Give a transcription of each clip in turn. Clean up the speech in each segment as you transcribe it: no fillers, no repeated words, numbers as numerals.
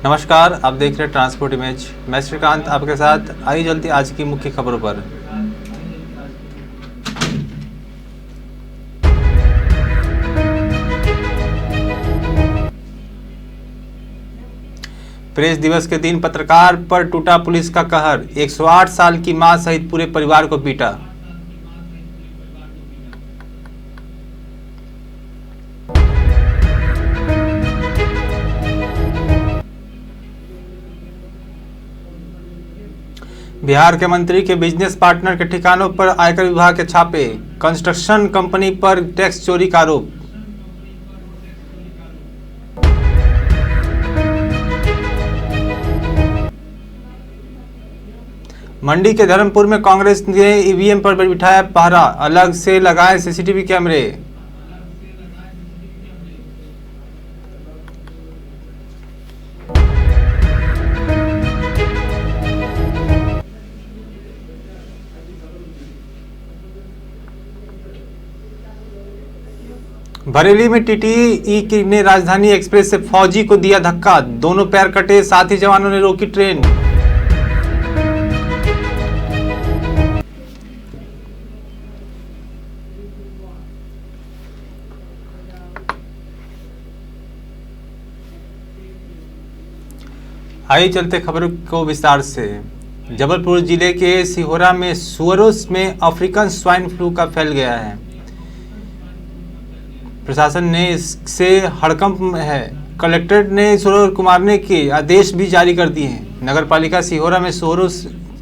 नमस्कार, आप देख रहे हैं ट्रांसपोर्ट इमेज। मैं श्रीकांत आपके साथ। आइए चलते आज की मुख्य खबरों पर। प्रेस दिवस के दिन पत्रकार पर टूटा पुलिस का कहर। 108 साल की मां सहित पूरे परिवार को पीटा। बिहार के मंत्री के बिजनेस पार्टनर के ठिकानों पर आयकर विभाग के छापे। कंस्ट्रक्शन कंपनी पर टैक्स चोरी का आरोप। मंडी के धर्मपुर में कांग्रेस ने ईवीएम पर बिठाया पहरा। अलग से लगाए सीसीटीवी कैमरे। बरेली में टीटीई ने राजधानी एक्सप्रेस से फौजी को दिया धक्का। दोनों पैर कटे, साथी जवानों ने रोकी ट्रेन। आइए चलते खबरों को विस्तार से। जबलपुर जिले के सिहोरा में सुअरों में अफ्रीकन स्वाइन फ्लू का फैल गया है। प्रशासन ने इससे हड़कंप है। कलेक्टर ने सुअरों को मारने के आदेश भी जारी कर दिए हैं। नगरपालिका सिहोरा में सुअरों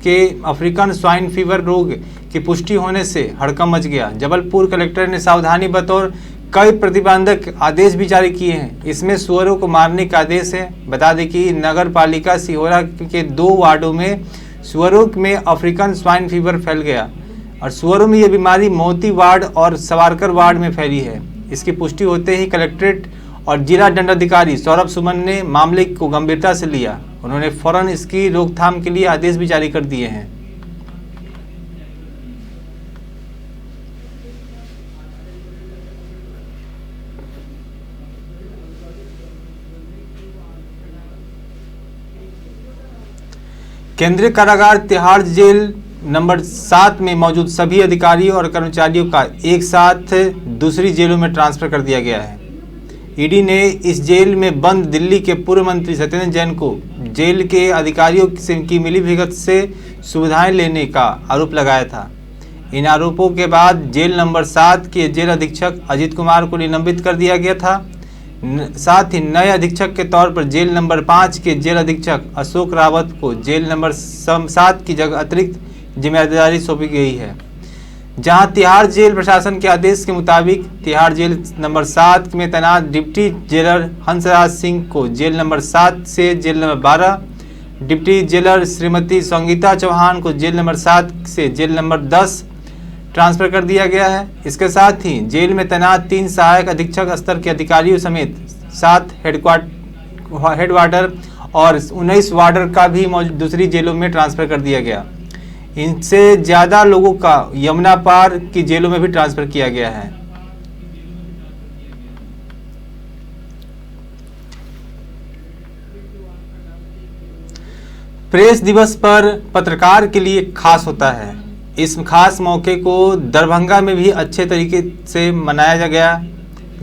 के अफ्रीकन स्वाइन फीवर रोग की पुष्टि होने से हड़कंप मच गया। जबलपुर कलेक्टर ने सावधानी बतौर कई प्रतिबंधक आदेश भी जारी किए हैं। इसमें सुअरों को मारने का आदेश है। बता दें कि नगरपालिका सिहोरा के 2 वार्डों में सुअरों में अफ्रीकन स्वाइन फीवर फैल गया और सुअरों में यह बीमारी मोती वार्ड और सवारकर वार्ड में फैली है। इसकी पुष्टि होते ही कलेक्ट्रेट और जिला दंडाधिकारी सौरभ सुमन ने मामले को गंभीरता से लिया। उन्होंने फौरन इसकी रोकथाम के लिए आदेश भी जारी कर दिए हैं। केंद्रीय कारागार तिहाड़ जेल नंबर 7 में मौजूद सभी अधिकारियों और कर्मचारियों का एक साथ दूसरी जेलों में ट्रांसफर कर दिया गया है। ईडी ने इस जेल में बंद दिल्ली के पूर्व मंत्री सत्येंद्र जैन को जेल के अधिकारियों की मिलीभगत से सुविधाएं लेने का आरोप लगाया था। इन आरोपों के बाद जेल नंबर 7 के जेल अधीक्षक अजीत कुमार को निलंबित कर दिया गया था। साथ ही नए अधीक्षक के तौर पर जेल नंबर 5 के जेल अधीक्षक अशोक रावत को जेल नंबर 7 की जगह अतिरिक्त जिम्मेदारी सौंपी गई है। जहां तिहाड़ जेल प्रशासन के आदेश के मुताबिक तिहाड़ जेल नंबर 7 में तैनात डिप्टी जेलर हंसराज सिंह को जेल नंबर 7 से jail number 12, deputy jailer Shrimati Sangeeta Chauhan को जेल नंबर 7 से जेल नंबर 10 ट्रांसफर कर दिया गया है। इसके साथ ही जेल में तैनात 3 सहायक अधीक्षक स्तर के अधिकारियों समेत 7 हेड वार्डर और 19 वार्डर का भी दूसरी जेलों में ट्रांसफर कर दिया गया। इनसे ज्यादा लोगों का यमुना पार की जेलों में भी ट्रांसफर किया गया है। प्रेस दिवस पर पत्रकार के लिए खास होता है। इस खास मौके को दरभंगा में भी अच्छे तरीके से मनाया गया।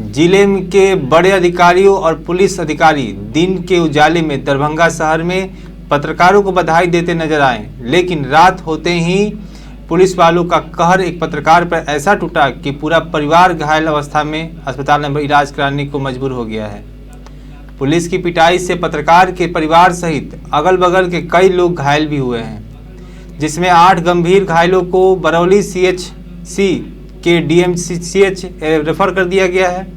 जिले के बड़े अधिकारियों और पुलिस अधिकारी दिन के उजाले में दरभंगा शहर में पत्रकारों को बधाई देते नजर आए, लेकिन रात होते ही पुलिस वालों का कहर एक पत्रकार पर ऐसा टूटा कि पूरा परिवार घायल अवस्था में अस्पताल में इलाज कराने को मजबूर हो गया है। पुलिस की पिटाई से पत्रकार के परिवार सहित अगल बगल के कई लोग घायल भी हुए हैं, जिसमें 8 गंभीर घायलों को बरौली CHC के DMCH रेफर कर दिया गया है।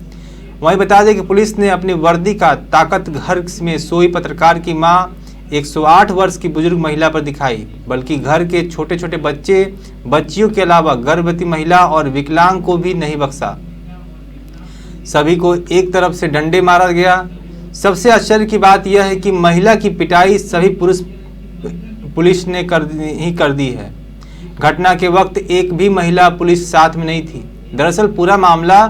वहीं बता दें कि पुलिस ने अपनी वर्दी का ताकत घर में सोई पत्रकार की मां 108 वर्ष की बुजुर्ग महिला पर दिखाई, बल्कि घर के छोटे छोटे बच्चियों के अलावा गर्भवती महिला और विकलांग को भी नहीं बख्शा। सभी को एक तरफ से डंडे मारा गया। सबसे आश्चर्य की बात यह है कि महिला की पिटाई सभी पुलिस ने कर दी है। घटना के वक्त एक भी महिला पुलिस साथ में नहीं थी। दरअसल पूरा मामला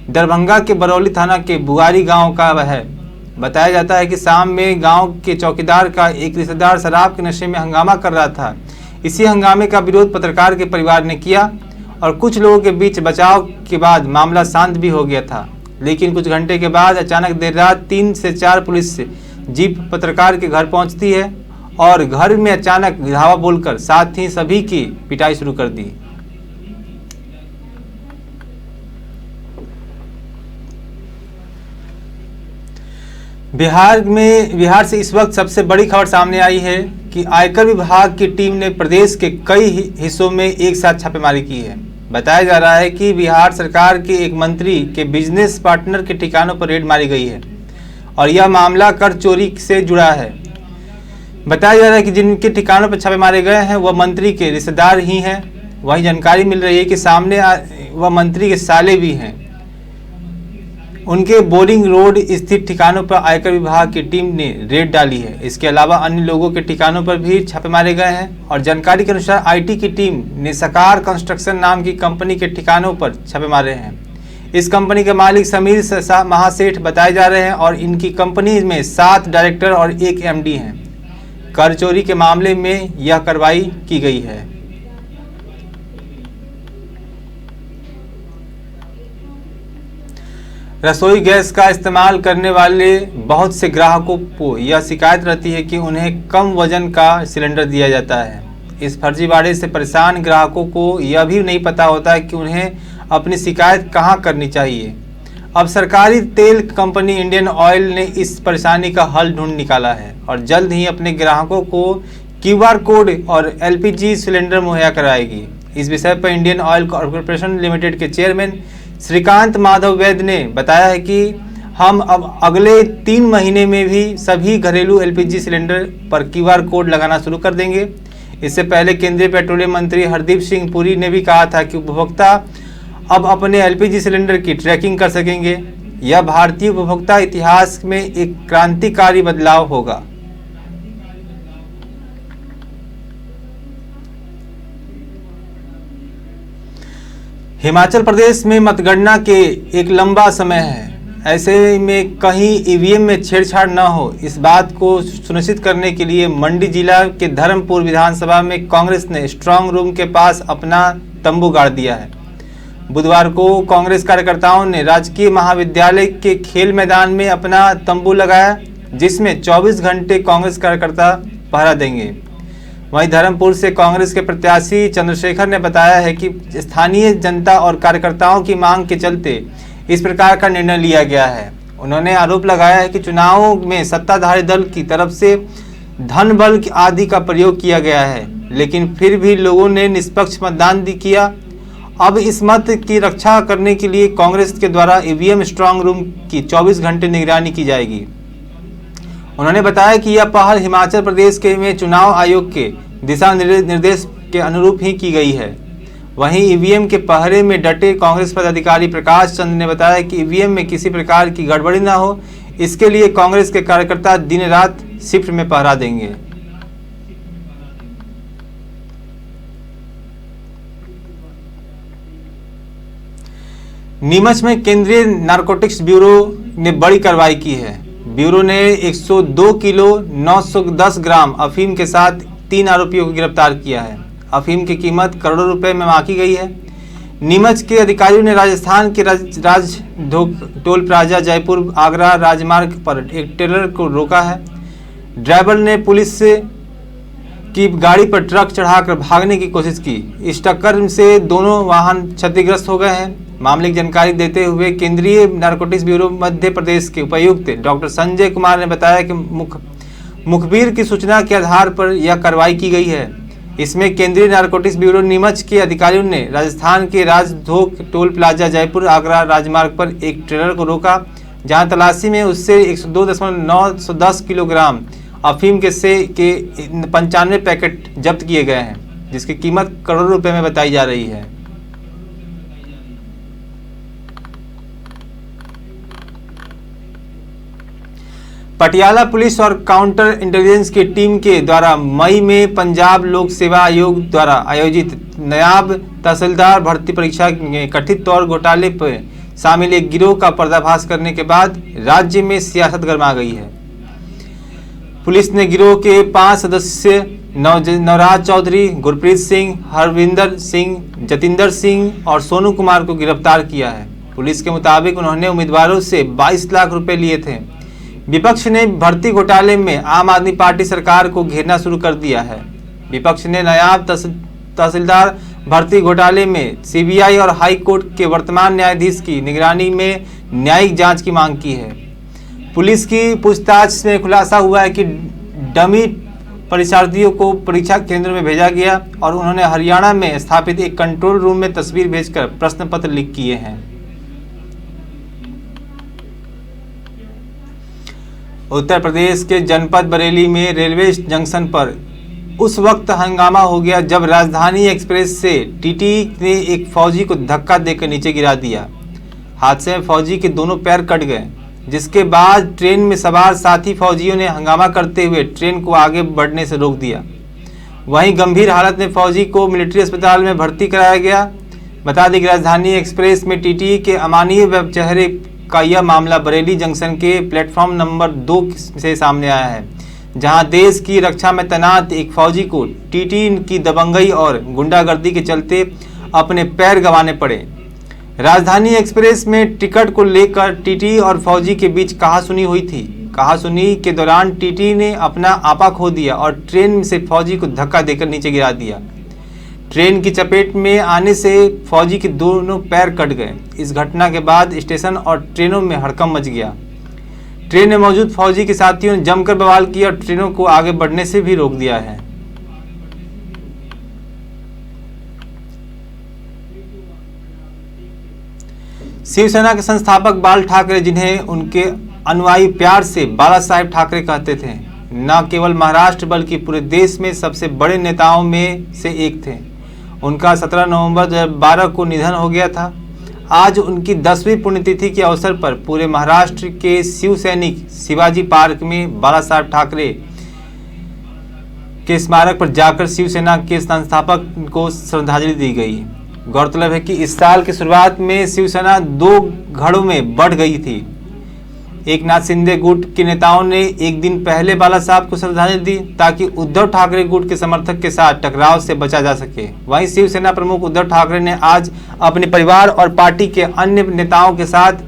दरभंगा के बरौली थाना के बुगारी गांव का है। बताया जाता है कि शाम में गांव के चौकीदार का एक रिश्तेदार शराब के नशे में हंगामा कर रहा था। इसी हंगामे का विरोध पत्रकार के परिवार ने किया और कुछ लोगों के बीच बचाव के बाद मामला शांत भी हो गया था। लेकिन कुछ घंटे के बाद अचानक देर रात 3 से 4 पुलिस जीप पत्रकार के घर पहुंचती है और घर में अचानक धावा बोलकर साथ ही सभी की पिटाई शुरू कर दी। बिहार से इस वक्त सबसे बड़ी खबर सामने आई है कि आयकर विभाग की टीम ने प्रदेश के कई हिस्सों में एक साथ छापेमारी की है। बताया जा रहा है कि बिहार सरकार के एक मंत्री के बिजनेस पार्टनर के ठिकानों पर रेड मारी गई है और यह मामला कर चोरी से जुड़ा है। बताया जा रहा है कि जिनके ठिकानों पर छापे मारे गए हैं वह मंत्री के रिश्तेदार ही हैं। वही जानकारी मिल रही है कि सामने वह मंत्री के साले भी हैं। उनके बोरिंग रोड स्थित ठिकानों पर आयकर विभाग की टीम ने रेड डाली है। इसके अलावा अन्य लोगों के ठिकानों पर भी छापे मारे गए हैं और जानकारी के अनुसार आईटी की टीम ने सकार कंस्ट्रक्शन नाम की कंपनी के ठिकानों पर छापे मारे हैं। इस कंपनी के मालिक समीर महासेठ बताए जा रहे हैं और इनकी कंपनी में 7 डायरेक्टर और 1 एमडी हैं। कर चोरी के मामले में यह कार्रवाई की गई है। रसोई गैस का इस्तेमाल करने वाले बहुत से ग्राहकों को यह शिकायत रहती है कि उन्हें कम वजन का सिलेंडर दिया जाता है। इस फर्जीवाड़े से परेशान ग्राहकों को यह भी नहीं पता होता है कि उन्हें अपनी शिकायत कहां करनी चाहिए। अब सरकारी तेल कंपनी इंडियन ऑयल ने इस परेशानी का हल ढूंढ निकाला है और जल्द ही अपने ग्राहकों को QR कोड और LPG सिलेंडर मुहैया कराएगी। इस विषय पर इंडियन ऑयल कॉर्पोरेशन लिमिटेड के चेयरमैन श्रीकांत माधव वैद्य ने बताया है कि हम अब अगले 3 महीने में भी सभी घरेलू LPG सिलेंडर पर QR कोड लगाना शुरू कर देंगे। इससे पहले केंद्रीय पेट्रोलियम मंत्री हरदीप सिंह पुरी ने भी कहा था कि उपभोक्ता अब अपने LPG सिलेंडर की ट्रैकिंग कर सकेंगे। यह भारतीय उपभोक्ता इतिहास में एक क्रांतिकारी बदलाव होगा। हिमाचल प्रदेश में मतगणना के एक लंबा समय है। ऐसे में कहीं ईवीएम में छेड़छाड़ न हो, इस बात को सुनिश्चित करने के लिए मंडी जिला के धर्मपुर विधानसभा में कांग्रेस ने स्ट्रांग रूम के पास अपना तंबू गाड़ दिया है। बुधवार को कांग्रेस कार्यकर्ताओं ने राजकीय महाविद्यालय के खेल मैदान में अपना तंबू लगाया, जिसमें 24 घंटे कांग्रेस कार्यकर्ता पहरा देंगे। वहीं धर्मपुर से कांग्रेस के प्रत्याशी चंद्रशेखर ने बताया है कि स्थानीय जनता और कार्यकर्ताओं की मांग के चलते इस प्रकार का निर्णय लिया गया है। उन्होंने आरोप लगाया है कि चुनावों में सत्ताधारी दल की तरफ से धन बल आदि का प्रयोग किया गया है, लेकिन फिर भी लोगों ने निष्पक्ष मतदान किया। अब इस मत की रक्षा करने के लिए कांग्रेस के द्वारा ईवीएम स्ट्रांग रूम की 24 घंटे निगरानी की जाएगी। उन्होंने बताया कि यह पहल हिमाचल प्रदेश के में चुनाव आयोग के दिशा निर्देश के अनुरूप ही की गई है। वहीं ईवीएम के पहरे में डटे कांग्रेस पदाधिकारी प्रकाश चंद ने बताया कि ईवीएम में किसी प्रकार की गड़बड़ी न हो, इसके लिए कांग्रेस के कार्यकर्ता दिन रात शिफ्ट में पहरा देंगे। नीमच में केंद्रीय नारकोटिक्स ब्यूरो ने बड़ी कार्रवाई की है। ब्यूरो ने 102 किलो 910 ग्राम अफीम के साथ 3 आरोपियों को गिरफ्तार किया है। अफीम की कीमत करोड़ों रुपए में आंकी गई है। नीमच के अधिकारियों ने राजस्थान के राज टोल प्लाजा जयपुर आगरा राजमार्ग पर एक ट्रेलर को रोका है। ड्राइवर ने पुलिस की गाड़ी पर ट्रक चढ़ाकर भागने की कोशिश की। इस टक्कर से दोनों वाहन क्षतिग्रस्त हो गए हैं। मामले की जानकारी देते हुए केंद्रीय नारकोटिक्स ब्यूरो मध्य प्रदेश के उपायुक्त डॉक्टर संजय कुमार ने बताया कि मुखबिर की सूचना के आधार पर यह कार्रवाई की गई है। इसमें केंद्रीय नारकोटिक्स ब्यूरो नीमच के अधिकारियों ने राजस्थान के राजधोक टोल प्लाजा जयपुर आगरा राजमार्ग पर एक ट्रेलर को रोका, जहां तलाशी में उससे 102.910 किलोग्राम अफीम के 95 पैकेट जब्त किए गए हैं, जिसकी कीमत करोड़ों रुपए में बताई जा रही है। पटियाला पुलिस और काउंटर इंटेलिजेंस की टीम के द्वारा मई में पंजाब लोक सेवा आयोग द्वारा आयोजित नायब तहसीलदार भर्ती परीक्षा में कथित तौर घोटाले पर शामिल एक गिरोह का पर्दाफाश करने के बाद राज्य में सियासत गर्मा गई है। पुलिस ने गिरोह के 5 सदस्य नवराज चौधरी, गुरप्रीत सिंह, हरविंदर सिंह, जतिंदर सिंह और सोनू कुमार को गिरफ्तार किया है। पुलिस के मुताबिक उन्होंने उम्मीदवारों से 22 लाख रुपए लिए थे। विपक्ष ने भर्ती घोटाले में आम आदमी पार्टी सरकार को घेरना शुरू कर दिया है। विपक्ष ने नायब तहसीलदार भर्ती घोटाले में सीबीआई और हाई कोर्ट के वर्तमान न्यायाधीश की निगरानी में न्यायिक जांच की मांग की है। पुलिस की पूछताछ में खुलासा हुआ है कि डमी परीक्षार्थियों को परीक्षा केंद्र में भेजा गया और उन्होंने हरियाणा में स्थापित एक कंट्रोल रूम में तस्वीर भेजकर प्रश्न पत्र लीक किए हैं। उत्तर प्रदेश के जनपद बरेली में रेलवे जंक्शन पर उस वक्त हंगामा हो गया जब राजधानी एक्सप्रेस से टीटी ने एक फौजी को धक्का देकर नीचे गिरा दिया। हादसे में फौजी के दोनों पैर कट गए, जिसके बाद ट्रेन में सवार साथी फौजियों ने हंगामा करते हुए ट्रेन को आगे बढ़ने से रोक दिया। वहीं गंभीर हालत में फौजी को मिलिट्री अस्पताल में भर्ती कराया गया। बता दें कि राजधानी एक्सप्रेस में टीटी के अमानवीय चेहरे का यह मामला बरेली जंक्शन के प्लेटफॉर्म नंबर 2 से सामने आया है, जहां देश की रक्षा में तैनात एक फौजी को टीटी की दबंगई और गुंडागर्दी के चलते अपने पैर गंवाने पड़े। राजधानी एक्सप्रेस में टिकट को लेकर टीटी और फौजी के बीच कहासुनी हुई थी। कहासुनी के दौरान टीटी ने अपना आपा खो दिया और ट्रेन से फौजी को धक्का देकर नीचे गिरा दिया। ट्रेन की चपेट में आने से फौजी के दोनों पैर कट गए। इस घटना के बाद स्टेशन और ट्रेनों में हड़कंप मच गया। ट्रेन में मौजूद फौजी के साथियों ने जमकर बवाल किया और ट्रेनों को आगे बढ़ने से भी रोक दिया है। शिवसेना के संस्थापक बाल ठाकरे, जिन्हें उनके अनुयायी प्यार से बाला साहेब ठाकरे कहते थे, न केवल महाराष्ट्र बल्कि पूरे देश में सबसे बड़े नेताओं में से एक थे। उनका 17 नवंबर 2012 को निधन हो गया था। आज उनकी 10वीं पुण्यतिथि के अवसर पर पूरे महाराष्ट्र के शिव सैनिक शिवाजी पार्क में बाला साहेब ठाकरे के स्मारक पर जाकर शिवसेना के संस्थापक को श्रद्धांजलि दी गई। गौरतलब है कि इस साल की शुरुआत में शिवसेना 2 धड़ों में बढ़ गई थी। एकनाथ शिंदे गुट के नेताओं ने एक दिन पहले बाला साहब को श्रद्धांजलि दी ताकि उद्धव ठाकरे गुट के समर्थक के साथ टकराव से बचा जा सके। वहीं शिवसेना प्रमुख उद्धव ठाकरे ने आज अपने परिवार और पार्टी के अन्य नेताओं के साथ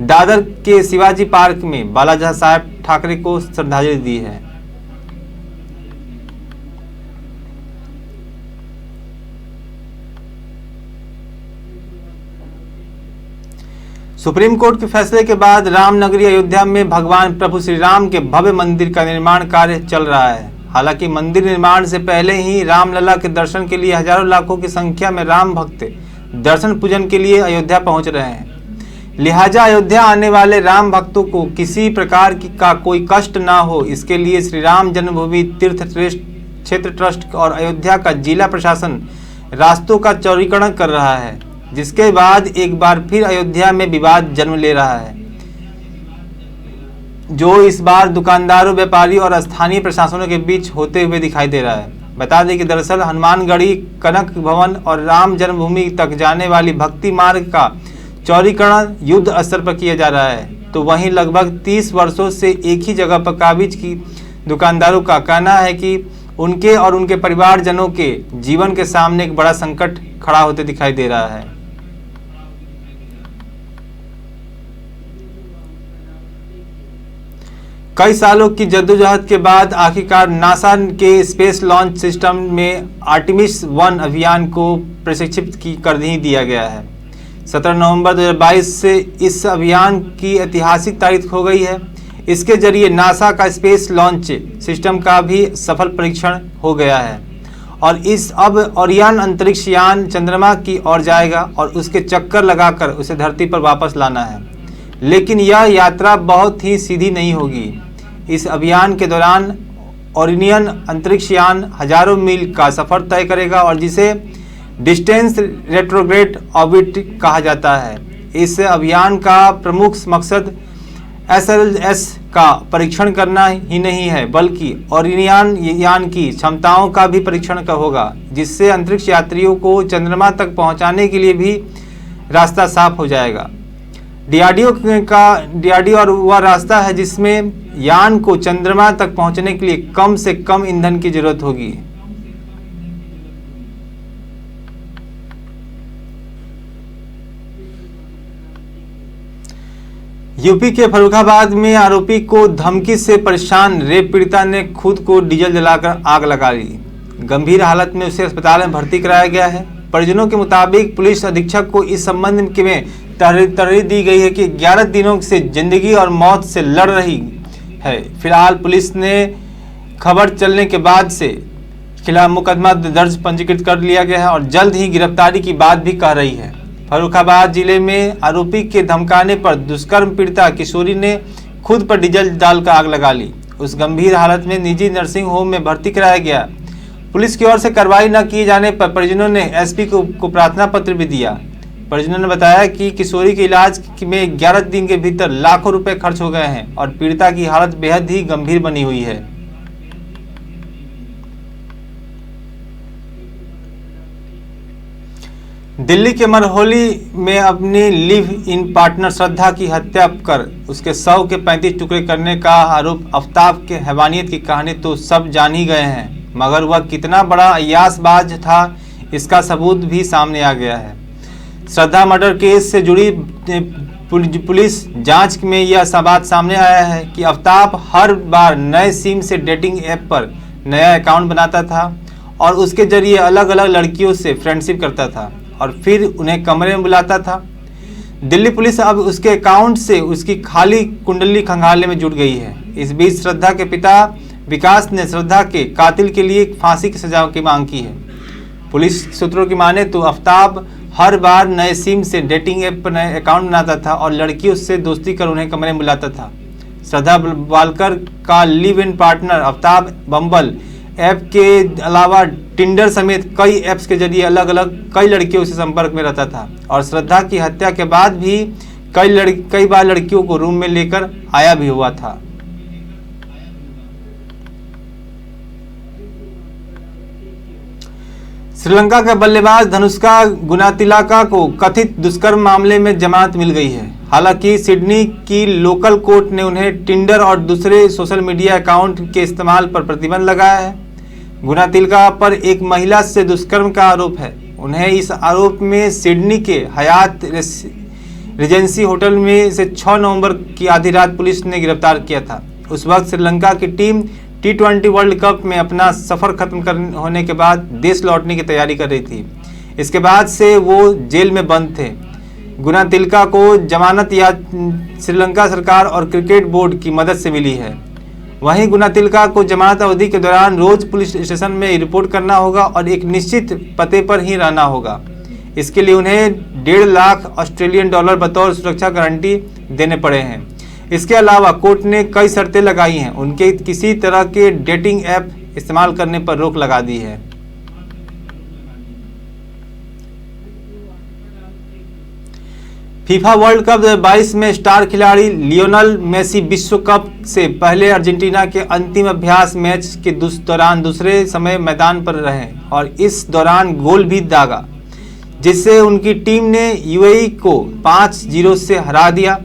दादर के शिवाजी पार्क में बाला साहेब ठाकरे को श्रद्धांजलि दी है। सुप्रीम कोर्ट के फैसले के बाद रामनगरी अयोध्या में भगवान प्रभु श्री राम के भव्य मंदिर का निर्माण कार्य चल रहा है। हालांकि मंदिर निर्माण से पहले ही रामलला के दर्शन के लिए हजारों लाखों की संख्या में राम भक्त दर्शन पूजन के लिए अयोध्या पहुंच रहे हैं। लिहाजा अयोध्या आने वाले राम भक्तों को किसी प्रकार का कोई कष्ट ना हो, इसके लिए श्री राम जन्मभूमि तीर्थ क्षेत्र ट्रस्ट और अयोध्या का जिला प्रशासन रास्तों का चौड़ीकरण कर रहा है, जिसके बाद एक बार फिर अयोध्या में विवाद जन्म ले रहा है, जो इस बार दुकानदारों, व्यापारी और स्थानीय प्रशासनों के बीच होते हुए दिखाई दे रहा है। बता दें कि दरअसल हनुमानगढ़ी, कनक भवन और राम जन्मभूमि तक जाने वाली भक्ति मार्ग का चौड़ीकरण युद्ध स्तर पर किया जा रहा है। तो वहीं लगभग 30 वर्षों से एक ही जगह पर काबिज की दुकानदारों का कहना है कि उनके और उनके परिवारजनों के जीवन के सामने एक बड़ा संकट खड़ा होते दिखाई दे रहा है। कई सालों की जद्दोजहद के बाद आखिरकार नासा के स्पेस लॉन्च सिस्टम में आर्टेमिस 1 अभियान को प्रशिक्षित कर ही दिया गया है। 17 नवंबर 2022 से इस अभियान की ऐतिहासिक तारीख हो गई है। इसके जरिए नासा का स्पेस लॉन्च सिस्टम का भी सफल परीक्षण हो गया है और अब ओरियन अंतरिक्ष यान चंद्रमा की ओर जाएगा और उसके चक्कर लगाकर उसे धरती पर वापस लाना है। लेकिन यह यात्रा बहुत ही सीधी नहीं होगी। इस अभियान के दौरान ओरियन अंतरिक्ष यान हजारों मील का सफर तय करेगा और जिसे डिस्टेंस रेट्रोग्रेड ऑर्बिट कहा जाता है। इस अभियान का प्रमुख मकसद SLS का परीक्षण करना ही नहीं है, बल्कि ओरियन यान की क्षमताओं का भी परीक्षण होगा, जिससे अंतरिक्ष यात्रियों को चंद्रमा तक पहुंचाने के लिए भी रास्ता साफ हो जाएगा। डीआरडीओ और वह रास्ता है जिसमें यान को चंद्रमा तक पहुंचने के लिए कम से कम ईंधन की जरूरत होगी। यूपी के फर्रुखाबाद में आरोपी को धमकी से परेशान रेप पीड़िता ने खुद को डीजल जलाकर आग लगा ली। गंभीर हालत में उसे अस्पताल में भर्ती कराया गया है। परिजनों के मुताबिक पुलिस अधीक्षक को इस संबंध में तहरीर दी गई है कि 11 दिनों से जिंदगी और मौत से लड़ रही है। फिलहाल पुलिस ने खबर चलने के बाद से खिलाफ मुकदमा दर्ज पंजीकृत कर लिया गया है और जल्द ही गिरफ्तारी की बात भी कह रही है। फर्रुखाबाद जिले में आरोपी के धमकाने पर दुष्कर्म पीड़िता किशोरी ने खुद पर डीजल डालकर आग लगा ली। उस गंभीर हालत में निजी नर्सिंग होम में भर्ती कराया गया। पुलिस की ओर से कार्रवाई न किए जाने पर परिजनों ने एसपी को प्रार्थना पत्र भी दिया। परिजनों ने बताया कि किशोरी के इलाज में 11 दिन के भीतर लाखों रुपए खर्च हो गए हैं और पीड़िता की हालत बेहद ही गंभीर बनी हुई है। दिल्ली के मरहोली में अपनी लिव इन पार्टनर श्रद्धा की हत्या कर उसके शव के 35 टुकड़े करने का आरोप आफ्ताब के हैवानियत की कहानी तो सब जान ही गए हैं, मगर वह कितना बड़ा अय्यासबाज था इसका सबूत भी सामने आ गया है। श्रद्धा मर्डर केस से जुड़ी पुलिस जांच में यह बात सामने आया है कि आफ्ताब हर बार नए सिम से डेटिंग ऐप पर नया अकाउंट बनाता था और उसके जरिए अलग अलग लड़कियों से फ्रेंडशिप करता था और फिर उन्हें कमरे में बुलाता था। दिल्ली पुलिस अब उसके अकाउंट से उसकी खाली कुंडली खंगालने में जुट गई है। इस बीच श्रद्धा के पिता विकास ने श्रद्धा के कातिल के लिए फांसी की सजा की मांग की है। पुलिस सूत्रों की माने तो आफ्ताब हर बार नए सिम से डेटिंग ऐप पर नए अकाउंट बनाता था और लड़कियों से दोस्ती कर उन्हें कमरे में बुलाता था। श्रद्धा वालकर का live in partner Aftab bumble app के अलावा टिंडर समेत कई ऐप्स के जरिए अलग अलग कई लड़कियों से संपर्क में रहता था और श्रद्धा की हत्या के बाद भी कई बार लड़कियों को रूम में लेकर आया भी हुआ था। श्रीलंका के बल्लेबाज धनुष्का गुनातिलका को कथित दुष्कर्म मामले में जमानत मिल गई है। हालांकि सिडनी की लोकल कोर्ट ने उन्हें टिंडर और दूसरे सोशल मीडिया अकाउंट के इस्तेमाल पर प्रतिबंध लगाया है। गुनातिलका पर एक महिला से दुष्कर्म का आरोप है। उन्हें इस आरोप में सिडनी के हयात रिजेंसी होटल में से 6 नवंबर की आधी रात पुलिस ने गिरफ्तार किया था। उस वक्त श्रीलंका की टीम T20 वर्ल्ड कप में अपना सफर खत्म होने के बाद देश लौटने की तैयारी कर रही थी। इसके बाद से वो जेल में बंद थे। गुनातिलका को जमानत या श्रीलंका सरकार और क्रिकेट बोर्ड की मदद से मिली है। वहीं गुनातिलका को जमानत अवधि के दौरान रोज पुलिस स्टेशन में रिपोर्ट करना होगा और एक निश्चित पते पर ही रहना होगा। इसके लिए उन्हें 1.5 लाख ऑस्ट्रेलियन डॉलर बतौर सुरक्षा गारंटी देने पड़े हैं। इसके अलावा कोर्ट ने कई शर्तें लगाई हैं। उनके किसी तरह के डेटिंग ऐप इस्तेमाल करने पर रोक लगा दी है। फीफा वर्ल्ड कप 2022 में स्टार खिलाड़ी लियोनेल मेसी विश्व कप से पहले अर्जेंटीना के अंतिम अभ्यास मैच के दौरान दूसरे समय मैदान पर रहे और इस दौरान गोल भी दागा, जिससे उनकी टीम ने यूएई को 5-0 से हरा दिया।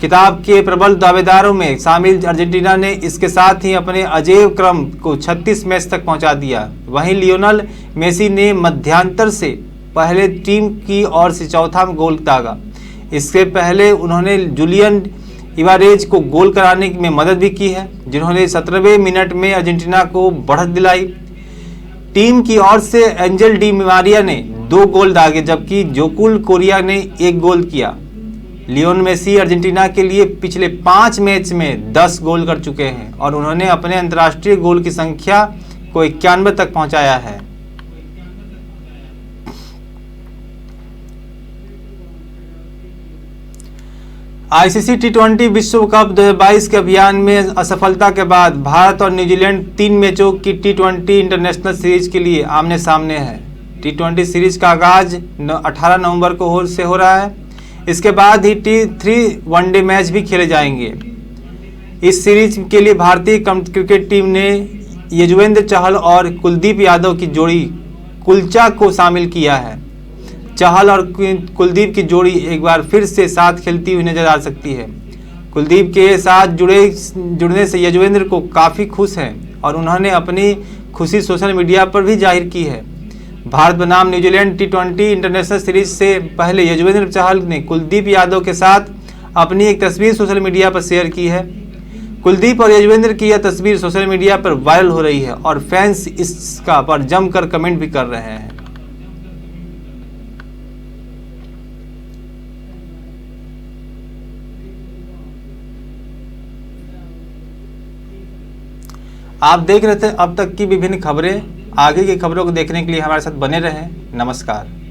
खिताब के प्रबल दावेदारों में शामिल अर्जेंटीना ने इसके साथ ही अपने अजेय क्रम को 36 मैच तक पहुंचा दिया। वहीं लियोनेल मेसी ने मध्यांतर से पहले टीम की ओर से चौथा गोल दागा। इससे पहले उन्होंने जूलियन इवारेज को गोल कराने में मदद भी की है, जिन्होंने 17वें मिनट में अर्जेंटीना को बढ़त दिलाई। टीम की ओर से एंजल डी मारिया ने 2 गोल दागे, जबकि जोकुल कोरिया ने 1 गोल किया। लियोन मेसी अर्जेंटीना के लिए पिछले 5 मैच में 10 गोल कर चुके हैं और उन्होंने अपने अंतर्राष्ट्रीय गोल की संख्या को 91 तक पहुंचाया है। आईसीसी T20 विश्व कप 2022 के अभियान में असफलता के बाद भारत और न्यूजीलैंड 3 मैचों की T20 इंटरनेशनल सीरीज के लिए आमने सामने है। T20 सीरीज का आगाज 18 नवंबर को से हो रहा है। इसके बाद ही T3 वनडे मैच भी खेले जाएंगे। इस सीरीज के लिए भारतीय क्रिकेट टीम ने यजुवेंद्र चहल और कुलदीप यादव की जोड़ी कुलचा को शामिल किया है। चहल और कुलदीप की जोड़ी एक बार फिर से साथ खेलती हुई नजर आ सकती है। कुलदीप के साथ जुड़ने से यजुवेंद्र को काफ़ी खुश हैं और उन्होंने अपनी खुशी सोशल मीडिया पर भी जाहिर की है। भारत बनाम न्यूजीलैंड T20 इंटरनेशनल सीरीज से पहले यजुवेंद्र चहल ने कुलदीप यादव के साथ अपनी एक तस्वीर सोशल मीडिया पर शेयर की है। कुलदीप और यजुवेंद्र की यह तस्वीर सोशल मीडिया पर वायरल हो रही है और फैंस इसका पर जमकर कमेंट भी कर रहे हैं। आप देख रहे थे अब तक की विभिन्न खबरें। आगे की खबरों को देखने के लिए हमारे साथ बने रहें। नमस्कार।